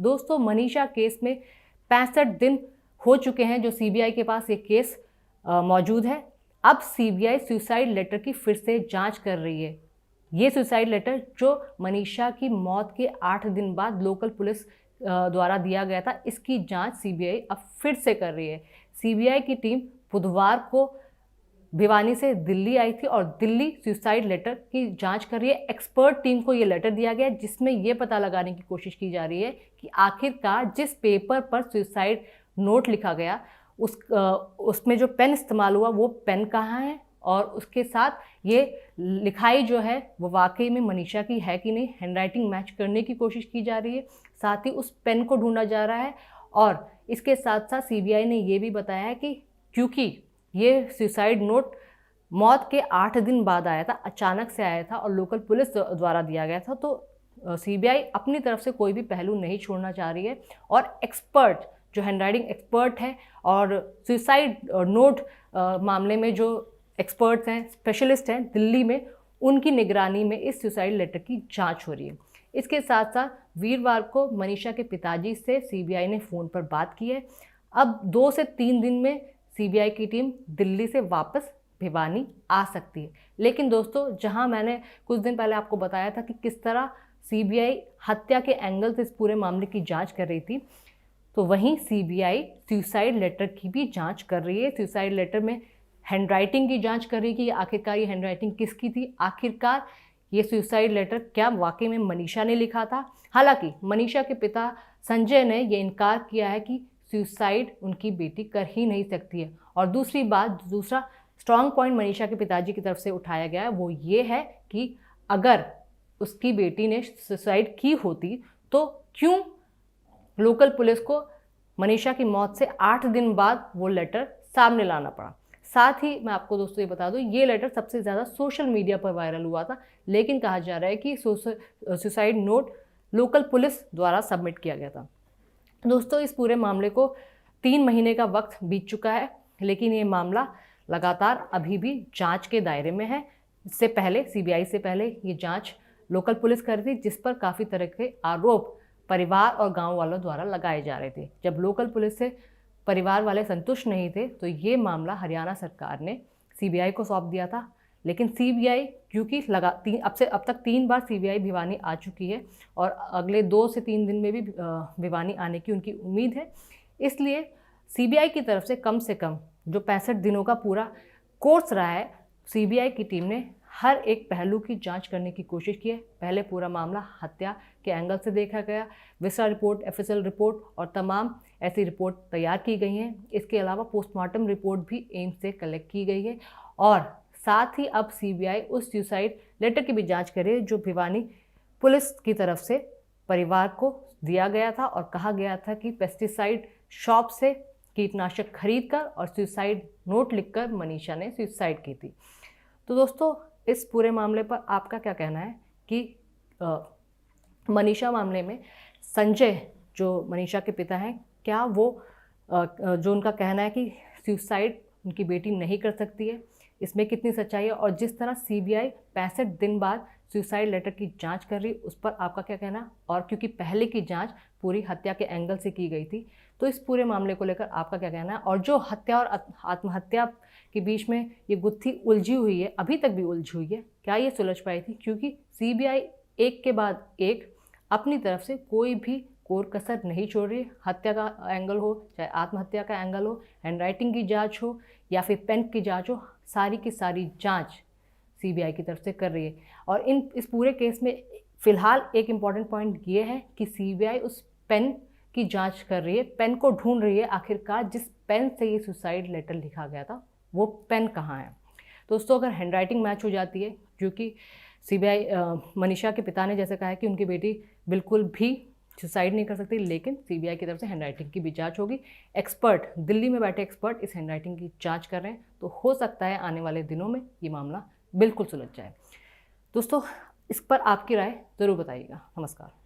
दोस्तों मनीषा केस में 65 दिन हो चुके हैं जो सीबीआई के पास ये केस मौजूद है। अब सीबीआई सुसाइड लेटर की फिर से जांच कर रही है। ये सुसाइड लेटर जो मनीषा की मौत के 8 दिन बाद लोकल पुलिस द्वारा दिया गया था, इसकी जांच सीबीआई अब फिर से कर रही है। सीबीआई की टीम बुधवार को भिवानी से दिल्ली आई थी और दिल्ली सुसाइड लेटर की जांच कर रही है। एक्सपर्ट टीम को ये लेटर दिया गया जिसमें ये पता लगाने की कोशिश की जा रही है कि आखिरकार जिस पेपर पर सुसाइड नोट लिखा गया उसमें जो पेन इस्तेमाल हुआ वो पेन कहाँ है, और उसके साथ ये लिखाई जो है वो वाकई में मनीषा की है कि नहीं, हैंडराइटिंग मैच करने की कोशिश की जा रही है। साथ ही उस पेन को ढूंढा जा रहा है। और इसके साथ साथ सीबीआई ने ये भी बताया है कि क्योंकि ये सुसाइड नोट मौत के 8 दिन बाद आया था, अचानक से आया था और लोकल पुलिस द्वारा दिया गया था, तो सीबीआई अपनी तरफ से कोई भी पहलू नहीं छोड़ना चाह रही है। और एक्सपर्ट जो हैंडराइटिंग एक्सपर्ट है और सुसाइड नोट मामले में जो एक्सपर्ट्स हैं, स्पेशलिस्ट हैं दिल्ली में, उनकी निगरानी में इस सुसाइड लेटर की जांच हो रही है। इसके साथ साथ वीरवार को मनीषा के पिताजी से सीबीआई ने फ़ोन पर बात की है। अब 2 से 3 दिन में सीबीआई की टीम दिल्ली से वापस भिवानी आ सकती है। लेकिन दोस्तों, जहां मैंने कुछ दिन पहले आपको बताया था कि किस तरह सीबीआई हत्या के एंगल से इस पूरे मामले की जांच कर रही थी, तो वहीं सीबीआई सुसाइड लेटर की भी जांच कर रही है। सुसाइड लेटर में हैंडराइटिंग की जांच कर रही है कि आखिरकार ये हैंडराइटिंग किसकी थी, आखिरकार ये सुसाइड लेटर क्या वाकई में मनीषा ने लिखा था। हालांकि मनीषा के पिता संजय ने ये इनकार किया है कि सुसाइड उनकी बेटी कर ही नहीं सकती है। और दूसरी बात, दूसरा स्ट्रॉन्ग पॉइंट मनीषा के पिताजी की तरफ से उठाया गया है वो ये है कि अगर उसकी बेटी ने सुसाइड की होती तो क्यों लोकल पुलिस को मनीषा की मौत से 8 दिन बाद वो लेटर सामने लाना पड़ा। साथ ही मैं आपको दोस्तों ये बता दूं, ये लेटर सबसे ज़्यादा सोशल मीडिया पर वायरल हुआ था, लेकिन कहा जा रहा है कि सुसाइड नोट लोकल पुलिस द्वारा सबमिट किया गया था। दोस्तों, इस पूरे मामले को 3 महीने का वक्त बीत चुका है, लेकिन ये मामला लगातार अभी भी जांच के दायरे में है। इससे पहले सीबीआई से पहले ये जांच लोकल पुलिस कर रही थी, जिस पर काफ़ी तरह के आरोप परिवार और गांव वालों द्वारा लगाए जा रहे थे। जब लोकल पुलिस से परिवार वाले संतुष्ट नहीं थे तो ये मामला हरियाणा सरकार ने सीबीआई को सौंप दिया था। लेकिन सीबीआई क्योंकि अब तक 3 बार सीबीआई भिवानी आ चुकी है और अगले 2 से 3 दिन में भी भिवानी आने की उनकी उम्मीद है, इसलिए सीबीआई की तरफ से कम जो 65 दिनों का पूरा कोर्स रहा है, सीबीआई की टीम ने हर एक पहलू की जांच करने की कोशिश की है। पहले पूरा मामला हत्या के एंगल से देखा गया, विसरा रिपोर्ट, एफएसएल रिपोर्ट और तमाम ऐसी रिपोर्ट तैयार की गई हैं। इसके अलावा पोस्टमार्टम रिपोर्ट भी एम्स से कलेक्ट की गई है और साथ ही अब सीबीआई उस सुसाइड लेटर की भी जांच कर रही है जो भिवानी पुलिस की तरफ से परिवार को दिया गया था और कहा गया था कि पेस्टिसाइड शॉप से कीटनाशक खरीदकर और सुसाइड नोट लिखकर मनीषा ने सुसाइड की थी। तो दोस्तों, इस पूरे मामले पर आपका क्या कहना है कि मनीषा मामले में संजय जो मनीषा के पिता हैं, क्या वो जो उनका कहना है कि सुसाइड उनकी बेटी नहीं कर सकती है, इसमें कितनी सच्चाई है? और जिस तरह सीबीआई 65 दिन बाद सुसाइड लेटर की जांच कर रही, उस पर आपका क्या कहना? और क्योंकि पहले की जांच पूरी हत्या के एंगल से की गई थी, तो इस पूरे मामले को लेकर आपका क्या कहना है? और जो हत्या और आत्महत्या के बीच में ये गुत्थी उलझी हुई है, अभी तक भी उलझी हुई है, क्या ये सुलझ पाई थी? क्योंकि सीबीआई एक के बाद एक अपनी तरफ से कोई भी कोर कसर नहीं छोड़ रही। हत्या का एंगल हो, चाहे आत्महत्या का एंगल हो, हैंडराइटिंग की जांच हो या फिर पेन की जांच हो, सारी की सारी जांच सीबीआई की तरफ से कर रही है। और इस पूरे केस में फ़िलहाल एक इम्पॉर्टेंट पॉइंट ये है कि सीबीआई उस पेन की जांच कर रही है, पेन को ढूंढ रही है, आखिरकार जिस पेन से ये सुसाइड लेटर लिखा गया था वो पेन कहाँ है। दोस्तों, अगर हैंडराइटिंग मैच हो जाती है, क्योंकि सीबीआई मनीषा के पिता ने जैसे कहा है कि उनकी बेटी बिल्कुल भी सुसाइड नहीं कर सकती, लेकिन सीबीआई की तरफ से हैंडराइटिंग की भी जांच होगी। एक्सपर्ट, दिल्ली में बैठे एक्सपर्ट इस हैंडराइटिंग की जांच कर रहे हैं, तो हो सकता है आने वाले दिनों में ये मामला बिल्कुल सुलझ जाए। दोस्तों, इस पर आपकी राय ज़रूर बताइएगा। नमस्कार।